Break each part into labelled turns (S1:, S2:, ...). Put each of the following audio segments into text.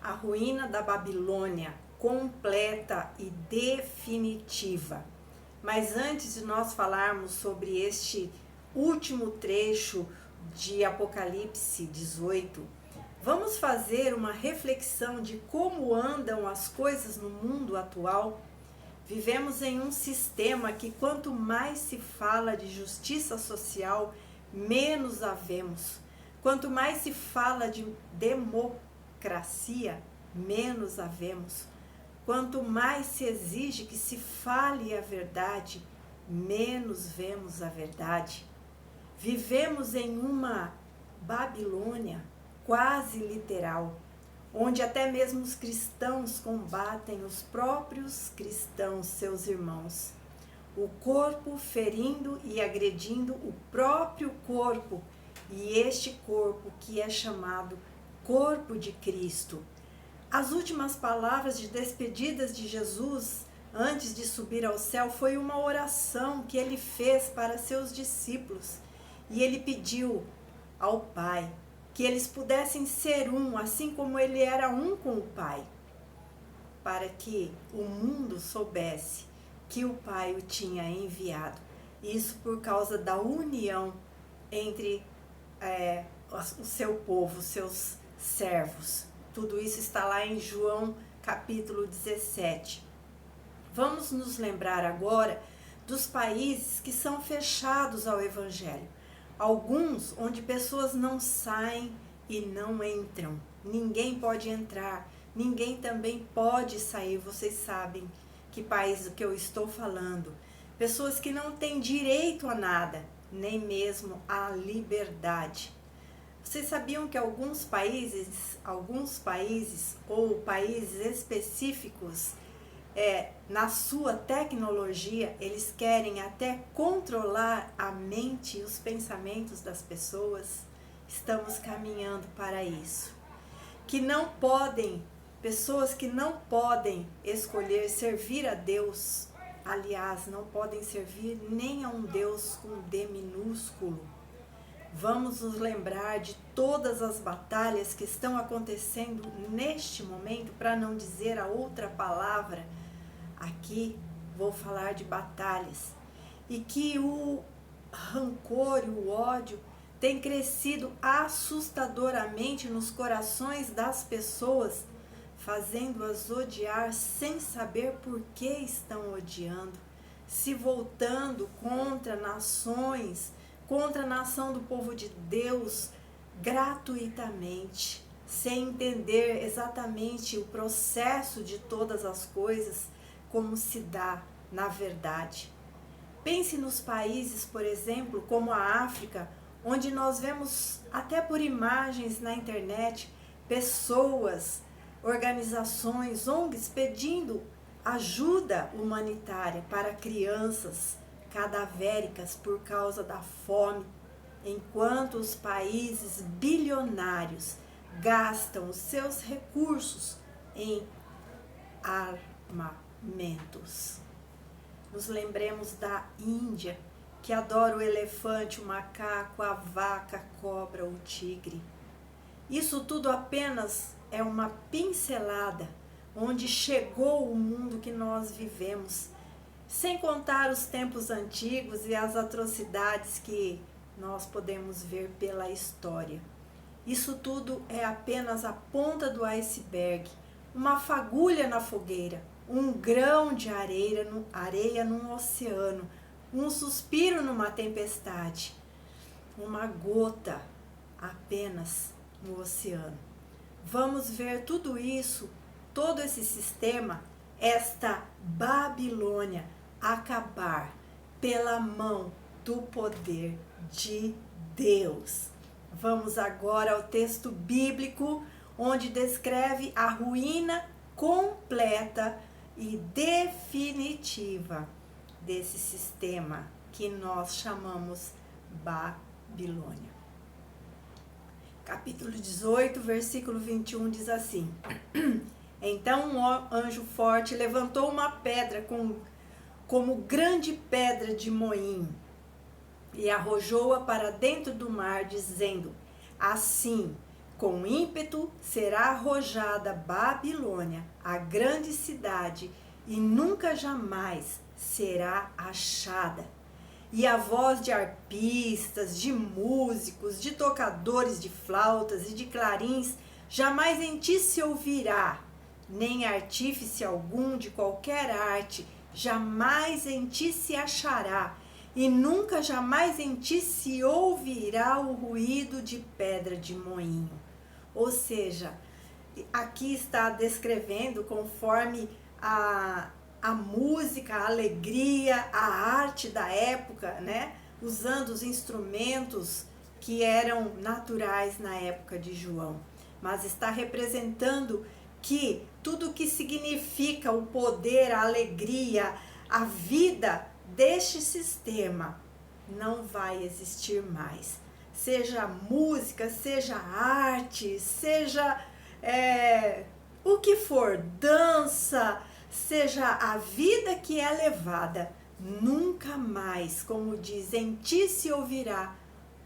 S1: A ruína da Babilônia, completa e definitiva. Mas antes de nós falarmos sobre este último trecho de Apocalipse 18, vamos fazer uma reflexão de como andam as coisas no mundo atual. Vivemos em um sistema que quanto mais se fala de justiça social, menos a vemos. Quanto mais se fala de democracia, menos a vemos. Quanto mais se exige que se fale a verdade, menos vemos a verdade. Vivemos em uma Babilônia quase literal, onde até mesmo os cristãos combatem os próprios cristãos, seus irmãos. O corpo ferindo e agredindo o próprio corpo, e este corpo que é chamado corpo de Cristo. As últimas palavras de despedidas de Jesus antes de subir ao céu foi uma oração que ele fez para seus discípulos, e ele pediu ao Pai que eles pudessem ser um, assim como ele era um com o Pai, para que o mundo soubesse que o Pai o tinha enviado. Isso por causa da união entre o seu povo, seus servos. Tudo isso está lá em João capítulo 17. Vamos nos lembrar agora dos países que são fechados ao Evangelho. Alguns onde pessoas não saem e não entram. Ninguém pode entrar, ninguém também pode sair. Vocês sabem que país do que eu estou falando. Pessoas que não têm direito a nada, nem mesmo a liberdade. Vocês sabiam que alguns países ou países específicos, na sua tecnologia, eles querem até controlar a mente e os pensamentos das pessoas? Estamos caminhando para isso. Pessoas que não podem escolher servir a Deus. Aliás, não podem servir nem a um Deus com D minúsculo. Vamos nos lembrar de todas as batalhas que estão acontecendo neste momento, para não dizer a outra palavra. Aqui vou falar de batalhas. E que o rancor e o ódio tem crescido assustadoramente nos corações das pessoas, fazendo-as odiar sem saber por que estão odiando, se voltando contra nações, contra a nação do povo de Deus, gratuitamente, sem entender exatamente o processo de todas as coisas, como se dá na verdade. Pense nos países, por exemplo, como a África, onde nós vemos, até por imagens na internet, pessoas, organizações, ONGs pedindo ajuda humanitária para crianças cadavéricas por causa da fome, enquanto os países bilionários gastam os seus recursos em armamentos. Nos lembremos da Índia, que adora o elefante, o macaco, a vaca, a cobra, o tigre. Isso tudo apenas é uma pincelada onde chegou o mundo que nós vivemos, sem contar os tempos antigos e as atrocidades que nós podemos ver pela história. Isso tudo é apenas a ponta do iceberg, uma fagulha na fogueira, um grão de areia num oceano, um suspiro numa tempestade, uma gota apenas no oceano. Vamos ver tudo isso, todo esse sistema, esta Babilônia, acabar pela mão do poder de Deus. Vamos agora ao texto bíblico, onde descreve a ruína completa e definitiva desse sistema que nós chamamos Babilônia. Capítulo 18, versículo 21 diz assim: Então um anjo forte levantou uma pedra como grande pedra de moinho e arrojou-a para dentro do mar, dizendo: Assim Com ímpeto será arrojada Babilônia, a grande cidade, e nunca jamais será achada. E a voz de arpistas, de músicos, de tocadores de flautas e de clarins jamais em ti se ouvirá, nem artífice algum de qualquer arte jamais em ti se achará, e nunca jamais em ti se ouvirá o ruído de pedra de moinho. Ou seja, aqui está descrevendo conforme a música, a alegria, a arte da época, né? Usando os instrumentos que eram naturais na época de João. Mas está representando que tudo que significa o poder, a alegria, a vida deste sistema não vai existir mais. Seja música, seja arte, seja o que for, dança, seja a vida que é levada, nunca mais, como diz, em ti se ouvirá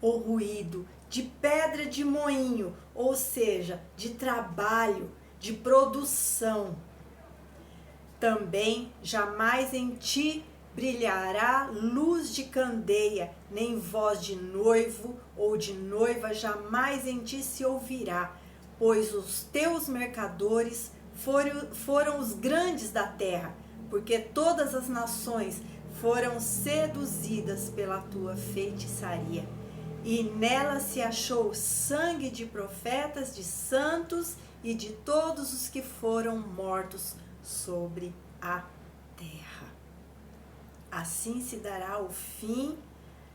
S1: o ruído de pedra de moinho, ou seja, de trabalho, de produção. Também jamais em ti brilhará luz de candeia, nem voz de noivo ou de noiva jamais em ti se ouvirá, pois os teus mercadores foram os grandes da terra, porque todas as nações foram seduzidas pela tua feitiçaria. E nela se achou sangue de profetas, de santos e de todos os que foram mortos sobre a terra. Assim se dará o fim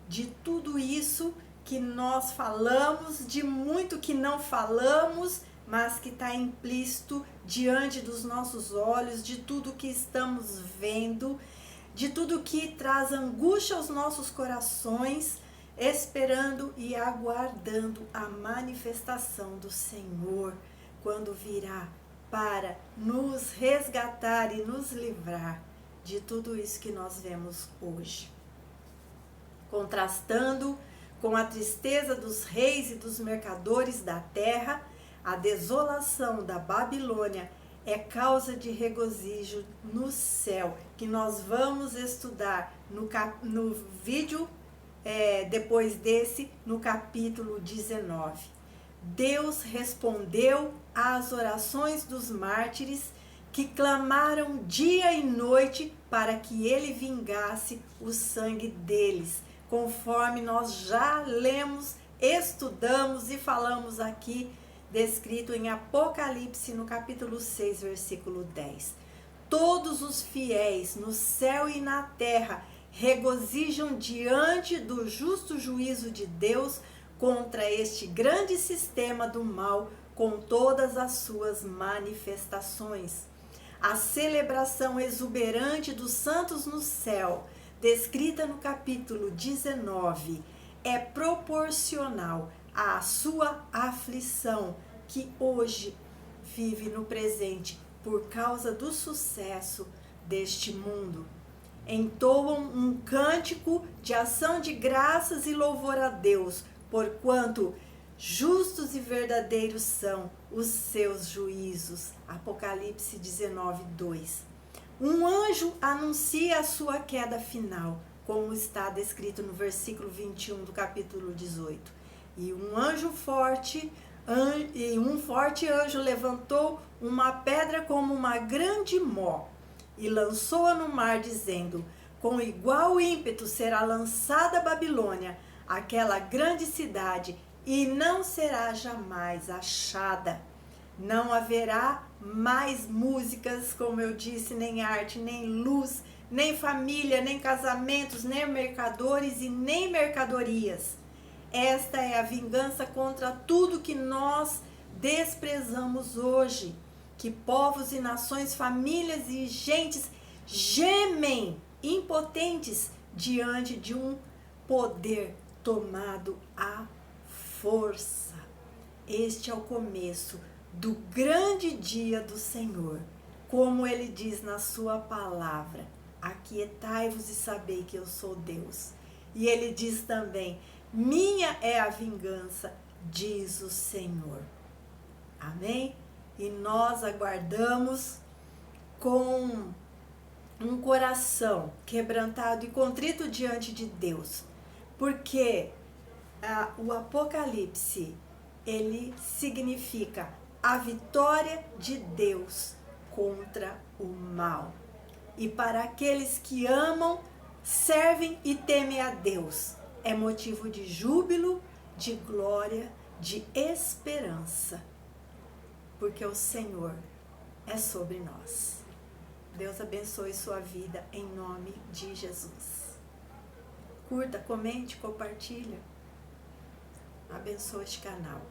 S1: de tudo isso que nós falamos, de muito que não falamos, mas que está implícito diante dos nossos olhos, de tudo que estamos vendo, de tudo que traz angústia aos nossos corações, esperando e aguardando a manifestação do Senhor, quando virá para nos resgatar e nos livrar de tudo isso que nós vemos hoje. Contrastando com a tristeza dos reis e dos mercadores da terra, a desolação da Babilônia é causa de regozijo no céu, que nós vamos estudar no vídeo depois desse, no capítulo 19. Deus respondeu às orações dos mártires que clamaram dia e noite para que ele vingasse o sangue deles, conforme nós já lemos, estudamos e falamos aqui, descrito em Apocalipse, no capítulo 6, versículo 10. Todos os fiéis no céu e na terra regozijam diante do justo juízo de Deus contra este grande sistema do mal, com todas as suas manifestações. A celebração exuberante dos santos no céu, descrita no capítulo 19, é proporcional à sua aflição que hoje vive no presente por causa do sucesso deste mundo. Entoam um cântico de ação de graças e louvor a Deus, porquanto justos e verdadeiros são os seus juízos. Apocalipse 19, 2. Um anjo anuncia a sua queda final, como está descrito no versículo 21 do capítulo 18. E um forte anjo levantou uma pedra como uma grande mó e lançou-a no mar, dizendo: com igual ímpeto será lançada a Babilônia, aquela grande cidade, e não será jamais achada. Não haverá mais músicas, como eu disse, nem arte, nem luz, nem família, nem casamentos, nem mercadores e nem mercadorias. Esta é a vingança contra tudo que nós desprezamos hoje, que povos e nações, famílias e gentes gemem impotentes diante de um poder tomado à força. Este é o começo do grande dia do Senhor, como ele diz na sua palavra: aquietai-vos e sabei que eu sou Deus. E ele diz também: minha é a vingança, diz o Senhor. Amém? E nós aguardamos com um coração quebrantado e contrito diante de Deus, porque o Apocalipse, ele significa a vitória de Deus contra o mal. E para aqueles que amam, servem e temem a Deus, é motivo de júbilo, de glória, de esperança, porque o Senhor é sobre nós. Deus abençoe sua vida em nome de Jesus. Curta, comente, compartilha. Abençoe este canal.